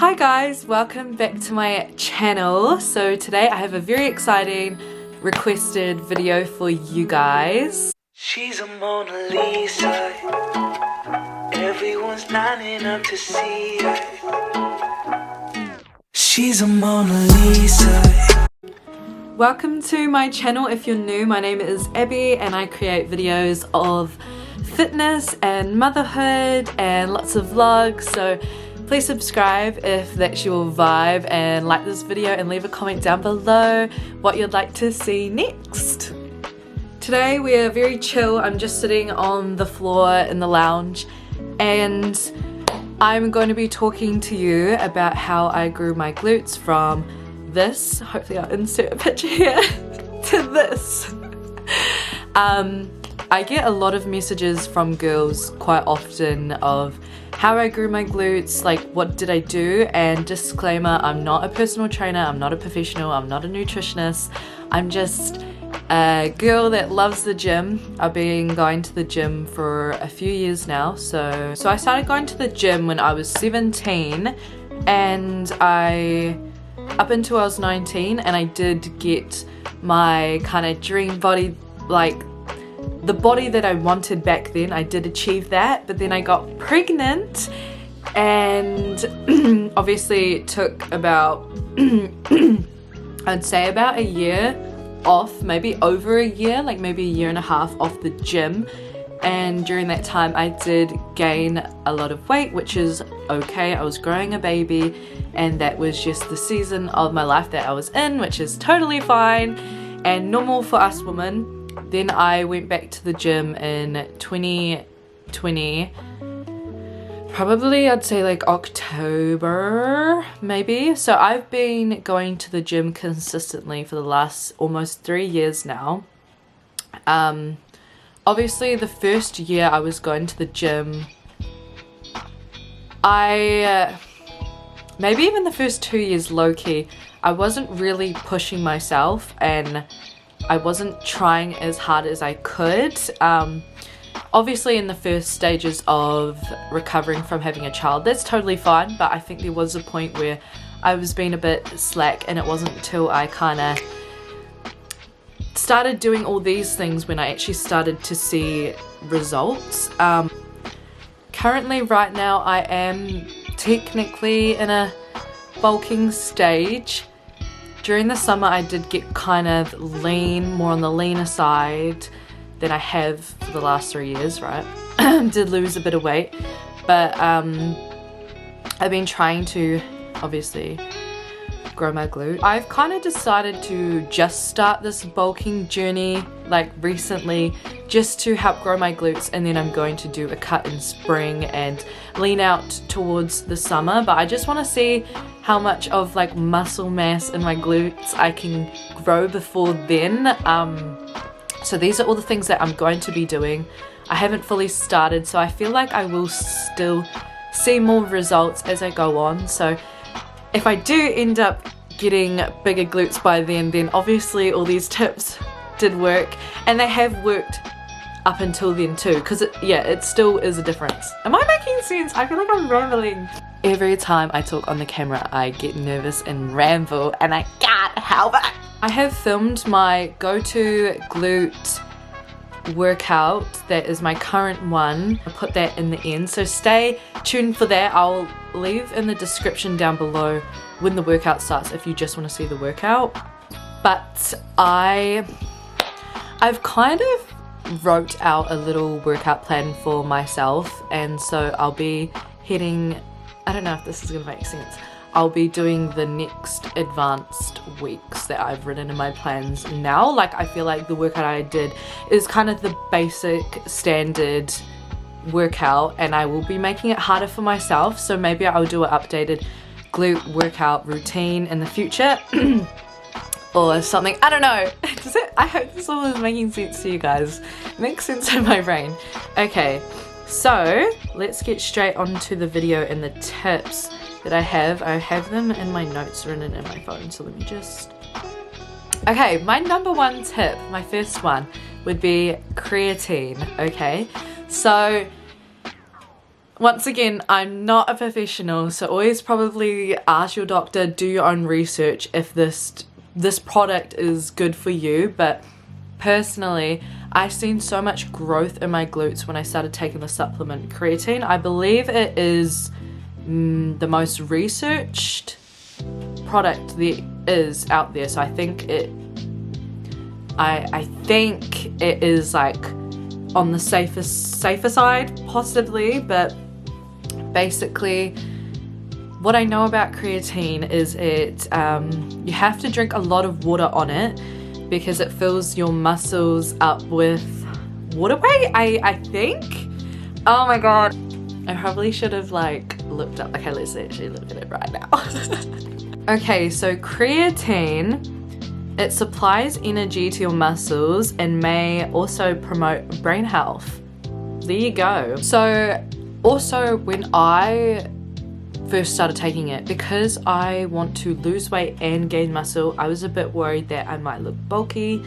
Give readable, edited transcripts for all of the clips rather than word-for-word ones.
Hi guys, welcome back to my channel. So today I have a very exciting requested video for you guys. She's a Mona Lisa. Everyone's lining up to see her. She's a Mona Lisa. Welcome to my channel. If you're new, my name is Abby and I create videos of fitness and motherhood and lots of vlogs. So please subscribe if that's your vibe and like this video and leave a comment down below what you'd like to see next. Today we are very chill. I'm just sitting on the floor in the lounge and I'm going to be talking to you about how I grew my glutes from this, hopefully I'll insert a picture here, to this. I get a lot of messages from girls quite often of how I grew my glutes, like what did I do, and disclaimer, I'm not a personal trainer, I'm not a professional, I'm not a nutritionist, I'm just a girl that loves the gym. I've been going to the gym for a few years now, so I started going to the gym when I was 17 and up until I was 19, and I did get my kind of dream body, like the body that I wanted back then. I did achieve that, but then I got pregnant and obviously it took about I'd say about a year off, maybe over a year, like maybe a year and a half off the gym. And during that time I did gain a lot of weight, which is okay. I was growing a baby and that was just the season of my life that I was in, which is totally fine and normal for us women. Then I went back to the gym in 2020, probably I'd say like October maybe. So I've been going to the gym consistently for the last almost 3 years now. Obviously the first year I was going to the gym, maybe even the first 2 years low-key, I wasn't really pushing myself and I wasn't trying as hard as I could. Obviously in the first stages of recovering from having a child, that's totally fine, but I think there was a point where I was being a bit slack, and it wasn't until I kind of started doing all these things when I actually started to see results. Currently right now I am technically in a bulking stage. During the summer I did get kind of lean, more on the leaner side than I have for the last 3 years, right? Did lose a bit of weight, but I've been trying to obviously grow my glute. I've kind of decided to just start this bulking journey like recently, just to help grow my glutes, and then I'm going to do a cut in spring and lean out towards the summer. But I just want to see how much of like muscle mass in my glutes I can grow before then. So these are all the things that I'm going to be doing. I haven't fully started, so I feel like I will still see more results as I go on. So if I do end up getting bigger glutes by then obviously all these tips did work, and they have worked up until then too, because it still is a difference. Am I making sense? I feel like I'm rambling. Every time I talk on the camera I get nervous and ramble and I can't help it. I have filmed my go-to glute workout, that is my current one. I'll put that in the end, so stay tuned for that. I'll leave in the description down below when the workout starts if you just want to see the workout. But I've kind of wrote out a little workout plan for myself, and so I'll be heading, I don't know if this is gonna make sense, I'll be doing the next advanced weeks that I've written in my plans now. Like I feel like the workout I did is kind of the basic standard workout, and I will be making it harder for myself, so maybe I'll do an updated glute workout routine in the future or something. I don't know. Does it? I hope this all is making sense to you guys. It makes sense in my brain. Okay, so let's get straight onto the video and the tips that I have them in my notes written in my phone, so let me just... Okay, my number one tip, my first one, would be creatine. Okay, so Once again, I'm not a professional, so always probably ask your doctor, do your own research if this product is good for you. But personally, I've seen so much growth in my glutes when I started taking the supplement creatine. I believe it is the most researched product there is out there, so I think it is like on the safer side possibly. But basically what I know about creatine is you have to drink a lot of water on it because it fills your muscles up with water weight, I think. Oh my god, I probably should have like looked up. Okay, let's actually look at it right now. Okay, so creatine, it supplies energy to your muscles and may also promote brain health. There you go. So also when I first started taking it, because I want to lose weight and gain muscle, I was a bit worried that I might look bulky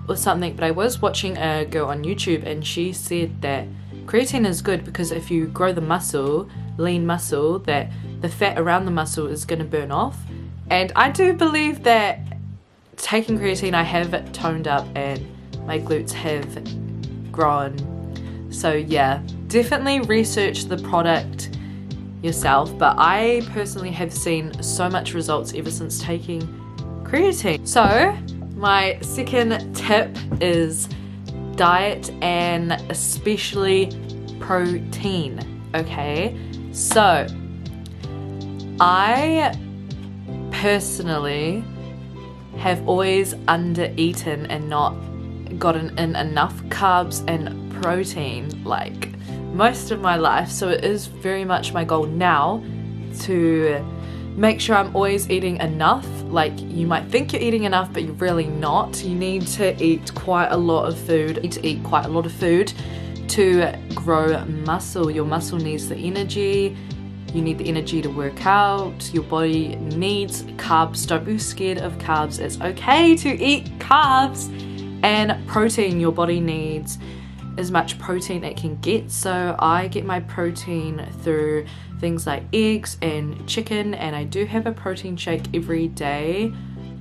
or something. But I was watching a girl on YouTube and she said that creatine is good because if you grow the muscle, lean muscle, that the fat around the muscle is going to burn off. And I do believe that taking creatine, I have it toned up and my glutes have grown. So yeah, definitely research the product yourself, but I personally have seen so much results ever since taking creatine. So my second tip is diet and especially protein. Okay, so I personally have always under-eaten and not gotten in enough carbs and protein like most of my life. So it is very much my goal now to make sure I'm always eating enough. Like, you might think you're eating enough, but you're really not. You need to eat quite a lot of food. You need to eat quite a lot of food to grow muscle. Your muscle needs the energy. You need the energy to work out. Your body needs carbs. Don't be scared of carbs. It's okay to eat carbs. And protein, your body needs as much protein it can get. So I get my protein through things like eggs and chicken, and I do have a protein shake every day.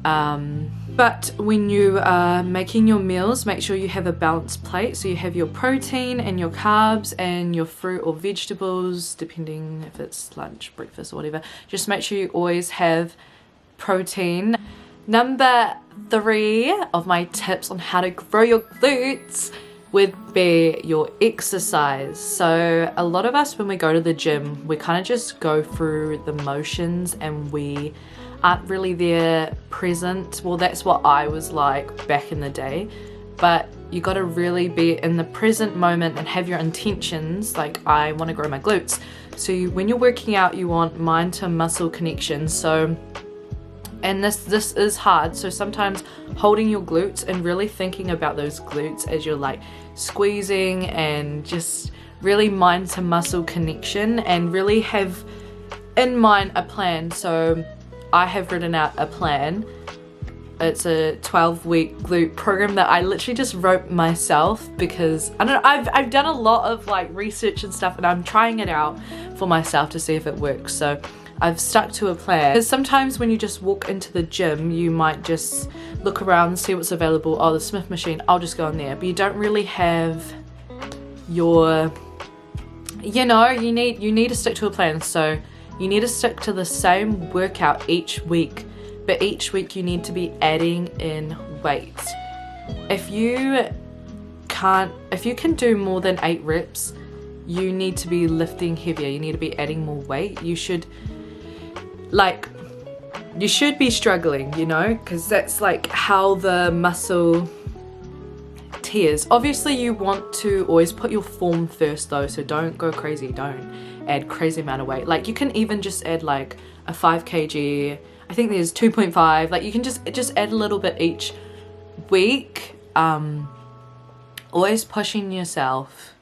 But when you are making your meals, make sure you have a balanced plate. So you have your protein and your carbs and your fruit or vegetables, depending if it's lunch, breakfast or whatever. Just make sure you always have protein. Number 3 of my tips on how to grow your glutes would be your exercise. So a lot of us, when we go to the gym, we kind of just go through the motions and we aren't really there present. Well, that's what I was like back in the day. But you got to really be in the present moment and have your intentions. Like, I want to grow my glutes. So when you're working out, you want mind to muscle connection. So, and this is hard. So sometimes holding your glutes and really thinking about those glutes as you're like squeezing, and just really mind to muscle connection, and really have in mind a plan. So I have written out a plan. It's a 12-week glute program that I literally just wrote myself, because I don't know, I've done a lot of like research and stuff, and I'm trying it out for myself to see if it works. So I've stuck to a plan. Because sometimes when you just walk into the gym, you might just look around and see what's available. Oh, the Smith machine, I'll just go in there. But you don't really have your, you know, you need to stick to a plan. So you need to stick to the same workout each week, but each week you need to be adding in weight. If you can do more than 8 reps, you need to be lifting heavier. You need to be adding more weight. You should be struggling, you know, because that's like how the muscle tears. Obviously you want to always put your form first though, so don't go crazy. Don't add crazy amount of weight. Like, you can even just add like a 5 kg. I think there's 2.5. Like, you can just add a little bit each week. Always pushing yourself,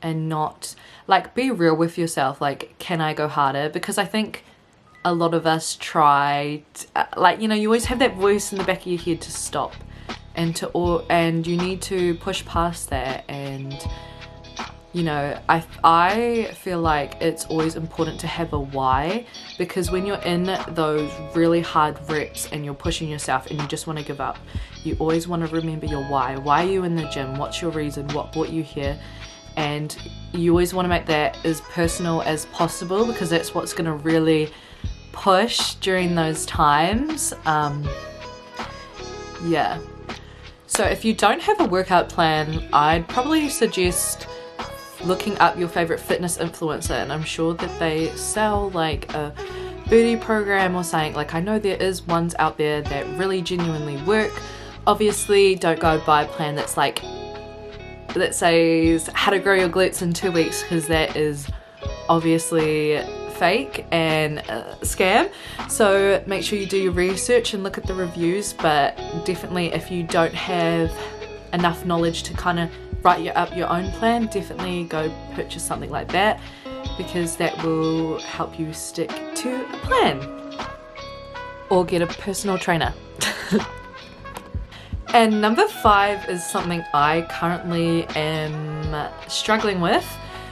and not like, be real with yourself. Like, can I go harder? Because I think a lot of us tried, like, you know, you always have that voice in the back of your head to stop, and you need to push past that, and you know, I feel like it's always important to have a why, because when you're in those really hard reps and you're pushing yourself and you just want to give up, you always want to remember your why. Why are you in the gym? What's your reason? What brought you here? And you always want to make that as personal as possible, because that's what's going to really push during those times. Yeah. So if you don't have a workout plan, I'd probably suggest looking up your favorite fitness influencer, and I'm sure that they sell like a booty program or something. Like, I know there is ones out there that really genuinely work. Obviously don't go buy a plan that's like, that says how to grow your glutes in 2 weeks, because that is obviously fake and a scam. So make sure you do your research and look at the reviews, but definitely if you don't have enough knowledge to kind of write up your own plan, definitely go purchase something like that, because that will help you stick to a plan. Or get a personal trainer. And number 5 is something I currently am struggling with,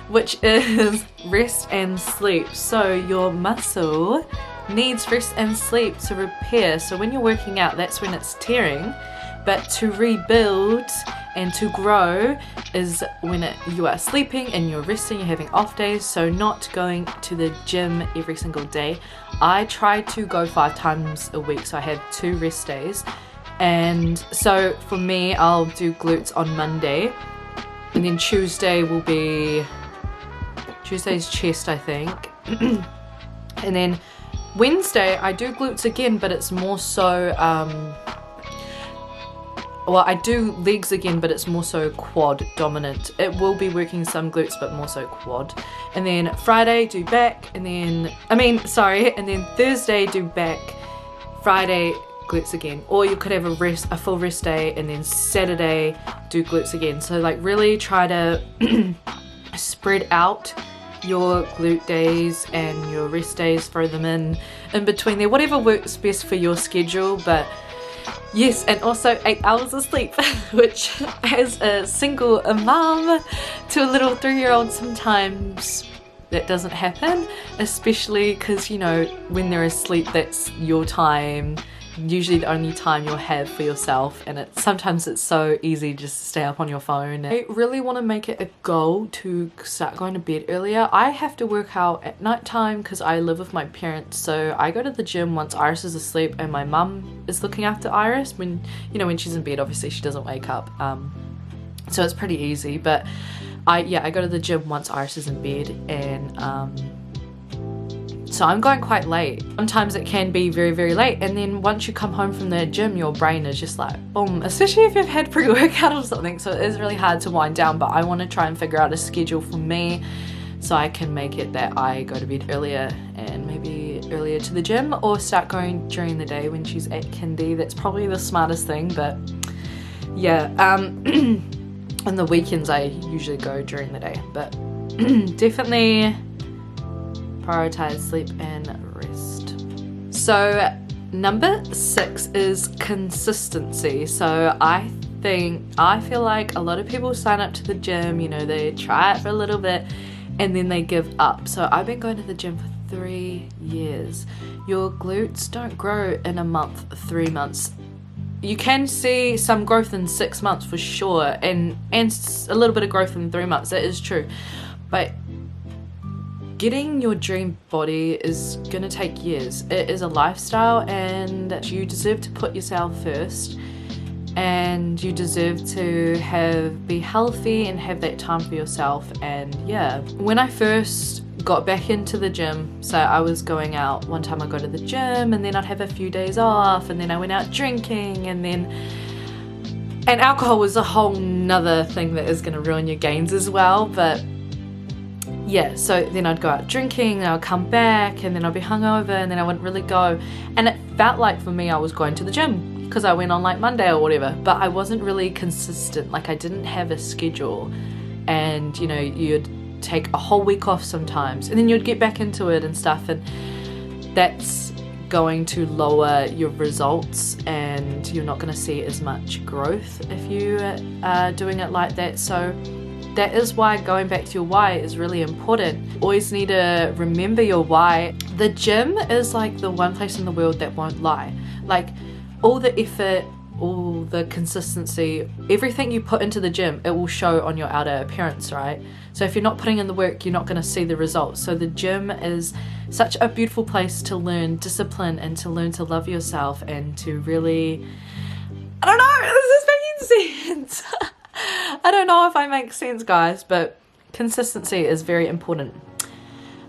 which is rest and sleep. So your muscle needs rest and sleep to repair. So when you're working out, that's when it's tearing, but to rebuild and to grow is when you are sleeping and you're resting, you're having off days. So not going to the gym every single day. I try to go 5 times a week, so I have 2 rest days. And so for me, I'll do glutes on Monday, and then Tuesday's chest, I think. And then Wednesday I do glutes again, but it's more so well, I do legs again, but it's more so quad dominant. It will be working some glutes, but more so quad. And then Friday do back, and then Thursday do back, Friday glutes again. Or you could have a full rest day, and then Saturday do glutes again. So like really try to spread out your glute days and your rest days, throw them in between there, whatever works best for your schedule. But yes, and also 8 hours of sleep, which as a single mom to a little 3-year-old, sometimes that doesn't happen, especially because, you know, when they're asleep, that's your time, usually the only time you'll have for yourself, and sometimes it's so easy just to stay up on your phone. I really want to make it a goal to start going to bed earlier. I have to work out at night time because I live with my parents, so I go to the gym once Iris is asleep, and my mum is looking after Iris when she's in bed. Obviously she doesn't wake up, so it's pretty easy. But I go to the gym once Iris is in bed, and so I'm going quite late. Sometimes it can be very, very late, and then once you come home from the gym, your brain is just like boom, especially if you've had pre-workout or something. So it is really hard to wind down, but I want to try and figure out a schedule for me so I can make it that I go to bed earlier, and maybe earlier to the gym, or start going during the day when she's at kindy. That's probably the smartest thing, but yeah. On the weekends I usually go during the day, but definitely prioritize sleep and rest. So number 6 is consistency. So I feel like a lot of people sign up to the gym, they try it for a little bit and then they give up. So I've been going to the gym for 3 years. Your glutes don't grow in a month, 3 months. You can see some growth in 6 months for sure, and a little bit of growth in 3 months, that is true. But getting your dream body is gonna take years. It is a lifestyle, and you deserve to put yourself first, and you deserve to be healthy and have that time for yourself. And yeah, when I first got back into the gym, so I was going out, one time I go to the gym and then I'd have a few days off, and then I went out drinking, and alcohol was a whole nother thing that is gonna ruin your gains as well. But yeah, so then I'd go out drinking, and I'll come back, and then I'll be hungover, and then I wouldn't really go. And it felt like for me I was going to the gym because I went on like Monday or whatever, but I wasn't really consistent. Like I didn't have a schedule, and you'd take a whole week off sometimes, and then you'd get back into it and stuff, and that's going to lower your results, and you're not going to see as much growth if you are doing it like that. So that is why going back to your why is really important. Always need to remember your why. The gym is like the one place in the world that won't lie. Like all the effort, all the consistency, everything you put into the gym, it will show on your outer appearance, right? So if you're not putting in the work, you're not going to see the results. So the gym is such a beautiful place to learn discipline and to learn to love yourself and to really, I don't know, this is making sense. I don't know if I make sense, guys, but consistency is very important.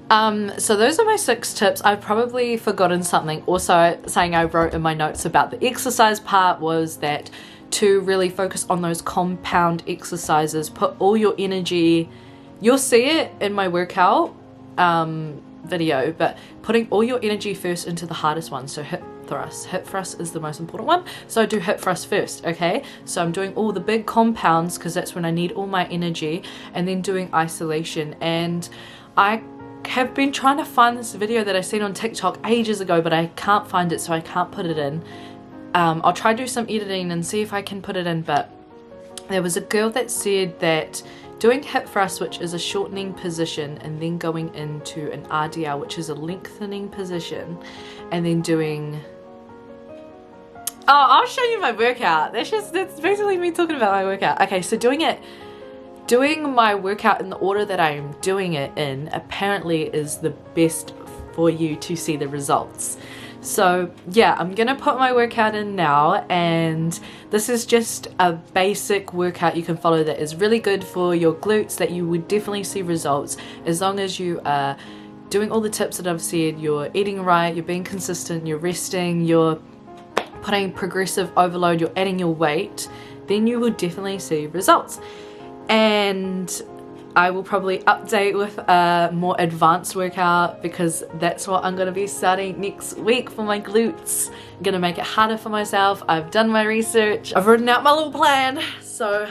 So those are my 6 tips. I've probably forgotten something. Also, something I wrote in my notes about the exercise part was that to really focus on those compound exercises, put all your energy, you'll see it in my workout video, but putting all your energy first into the hardest one. So hip thrust is the most important one, so I do hip thrust first. Okay, so I'm doing all the big compounds because that's when I need all my energy, and then doing isolation. And I have been trying to find this video that I seen on TikTok ages ago, but I can't find it, so I can't put it in. I'll try to do some editing and see if I can put it in, but there was a girl that said that doing hip thrust, which is a shortening position, and then going into an RDL, which is a lengthening position, and then doing, oh, I'll show you my workout. That's basically me talking about my workout. Okay, so doing my workout in the order that I am doing it in apparently is the best for you to see the results. So yeah, I'm gonna put my workout in now, and this is just a basic workout you can follow that is really good for your glutes, that you would definitely see results as long as you are doing all the tips that I've said. You're eating right, you're being consistent, you're resting, you're putting progressive overload, you're adding your weight, then you will definitely see results. And I will probably update with a more advanced workout, because that's what I'm going to be starting next week for my glutes. I'm going to make it harder for myself. I've done my research, I've written out my little plan. So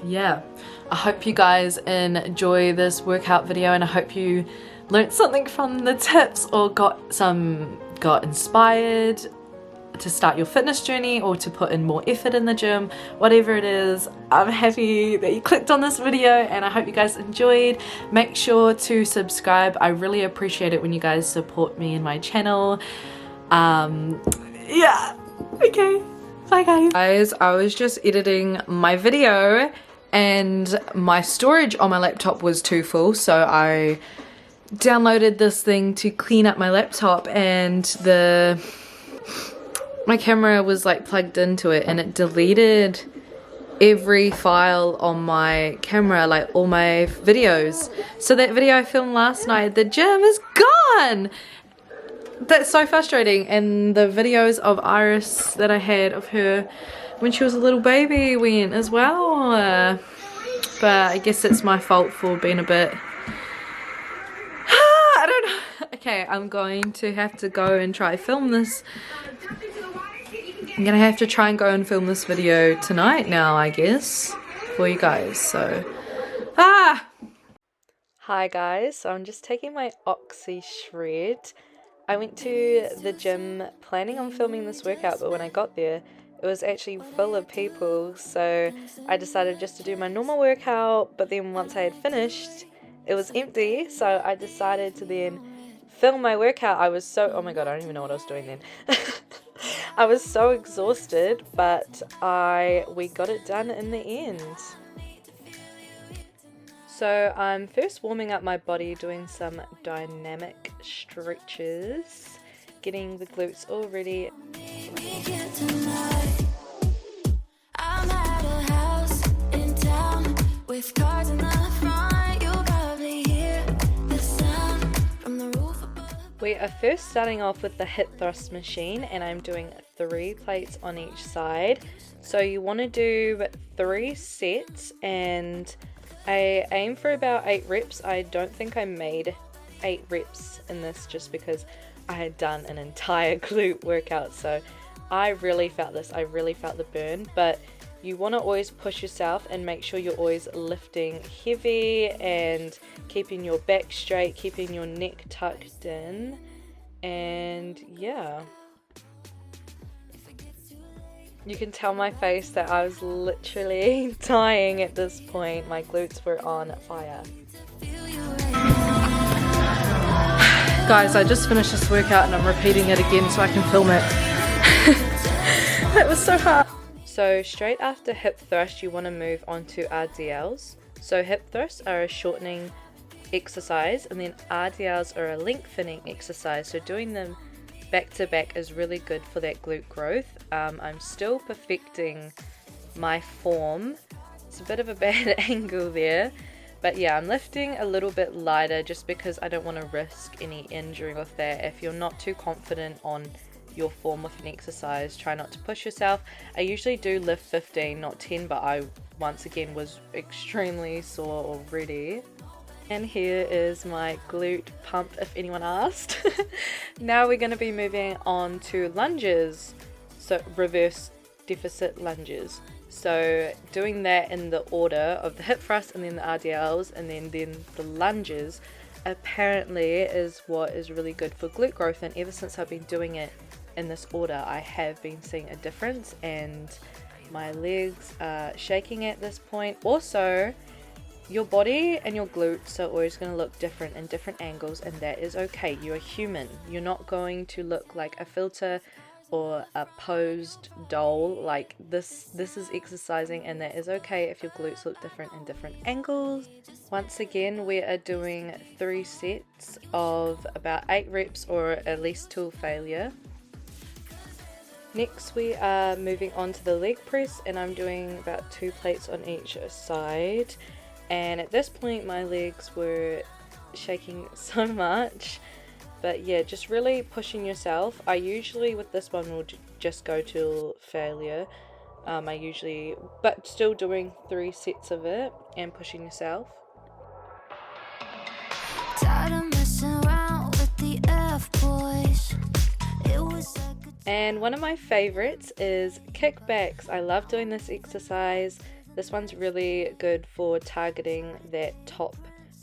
yeah, I hope you guys enjoy this workout video, and I hope you learned something from the tips or got inspired to start your fitness journey or to put in more effort in the gym. Whatever it is, I'm happy that you clicked on this video, and I hope you guys enjoyed. Make sure to subscribe. I really appreciate it when you guys support me and my channel. Yeah, okay, bye guys. I was just editing my video and my storage on my laptop was too full, so I downloaded this thing to clean up my laptop, and my camera was like plugged into it, and it deleted every file on my camera, like all my videos. So that video I filmed last night at the gym is gone. That's so frustrating. And the videos of Iris that I had of her when she was a little baby went as well. But I guess it's my fault for being a bit I don't know. Okay, I'm going to have to go and try film this. I'm gonna have to try and go and film this video tonight now, I guess, for you guys. So hi guys, so I'm just taking my oxy shred. I went to the gym planning on filming this workout, but when I got there it was actually full of people, so I decided just to do my normal workout. But then once I had finished, it was empty, so I decided to then film my workout. I was so, oh my god, I don't even know what I was doing then. I was so exhausted, but we got it done in the end. So I'm first warming up my body, doing some dynamic stretches, getting the glutes all ready. I'm at a house in town with cars in the front. You'll probably hear the sound from the roof above. We are first starting off with the hip thrust machine, and I'm doing 3 plates on each side. So you want to do 3 sets, and I aim for about 8 reps. I don't think I made 8 reps in this just because I had done an entire glute workout, so I really felt this. I really felt the burn. But you want to always push yourself and make sure you're always lifting heavy and keeping your back straight, keeping your neck tucked in, and yeah. You can tell my face that I was literally dying at this point. My glutes were on fire. Guys, I just finished this workout and I'm repeating it again so I can film it. That was so hard. So straight after hip thrust, you want to move on to RDLs. So hip thrusts are a shortening exercise, and then RDLs are a lengthening exercise. So doing them back to back is really good for that glute growth. I'm still perfecting my form. It's a bit of a bad angle there, but yeah, I'm lifting a little bit lighter just because I don't want to risk any injury with that. If you're not too confident on your form with an exercise, try not to push yourself. I usually do lift 15, not 10, but I once again was extremely sore already. And here is my glute pump, if anyone asked. Now we're going to be moving on to lunges, so reverse deficit lunges. So doing that in the order of the hip thrust and then the RDLs and then the lunges apparently is what is really good for glute growth, and ever since I've been doing it in this order I have been seeing a difference and my legs are shaking at this point. Also, your body and your glutes are always going to look different in different angles, and that is okay. You're human. You're not going to look like a filter or a posed doll. Like this is exercising, and that is okay if your glutes look different in different angles. Once again, we are doing 3 sets of about 8 reps, or at least till failure. Next we are moving on to the leg press, and I'm doing about 2 plates on each side, and at this point my legs were shaking so much. But yeah, just really pushing yourself. I usually with this one will just go till failure. But still doing 3 sets of it and pushing yourself. And one of my favorites is kickbacks. I love doing this exercise. This one's really good for targeting that top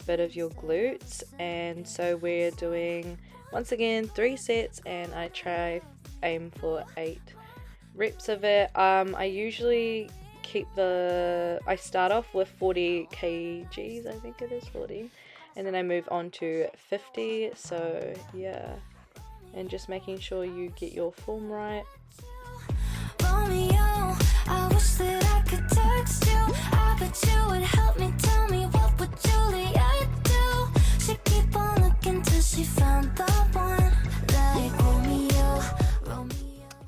bit of your glutes, and so we're doing once again 3 sets, and I aim for 8 reps of it. I usually I start off with 40 kgs, I think it is 40, and then I move on to 50. So yeah, and just making sure you get your form right. I wish that I could text you. I bet you would help me. Tell me, what would Julia do? She keep on looking till she found the one, like Romeo.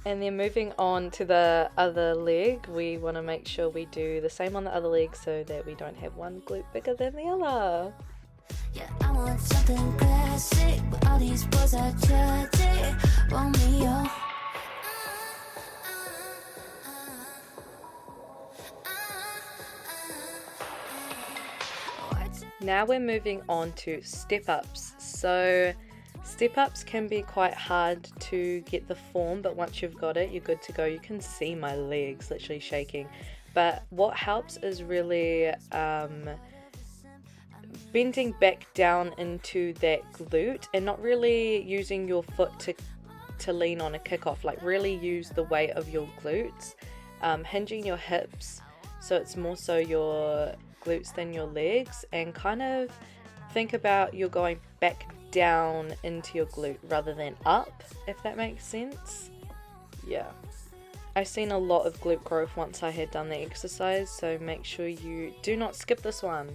And then moving on to the other leg, we want to make sure we do the same on the other leg so that we don't have one glute bigger than the other. Yeah, I want something classic, but all these boys are tragic. Romeo. Now we're moving on to step ups. So step ups can be quite hard to get the form, but once you've got it, you're good to go. You can see my legs literally shaking. But what helps is really bending back down into that glute and not really using your foot to lean on a kickoff. Like really use the weight of your glutes, hinging your hips so it's more so your glutes than your legs, and kind of think about you're going back down into your glute rather than up, if that makes sense. Yeah, I've seen a lot of glute growth once I had done the exercise, so make sure you do not skip this one.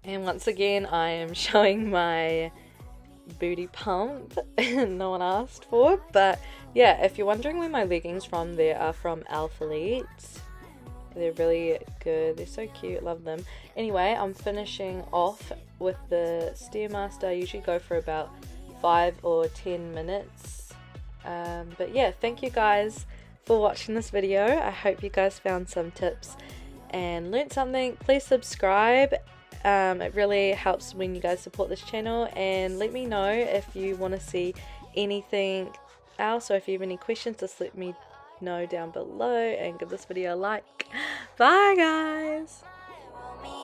And once again I am showing my booty pump no one asked for, but yeah, if you're wondering where my leggings from, they are from Alphalete. They're really good. They're so cute. Love them. Anyway, I'm finishing off with the Stairmaster. I usually go for about 5 or 10 minutes. But yeah, thank you guys for watching this video. I hope you guys found some tips and learned something. Please subscribe. It really helps when you guys support this channel, and let me know if you want to see anything else, or if you have any questions, just let me know down below and give this video a like. Bye guys.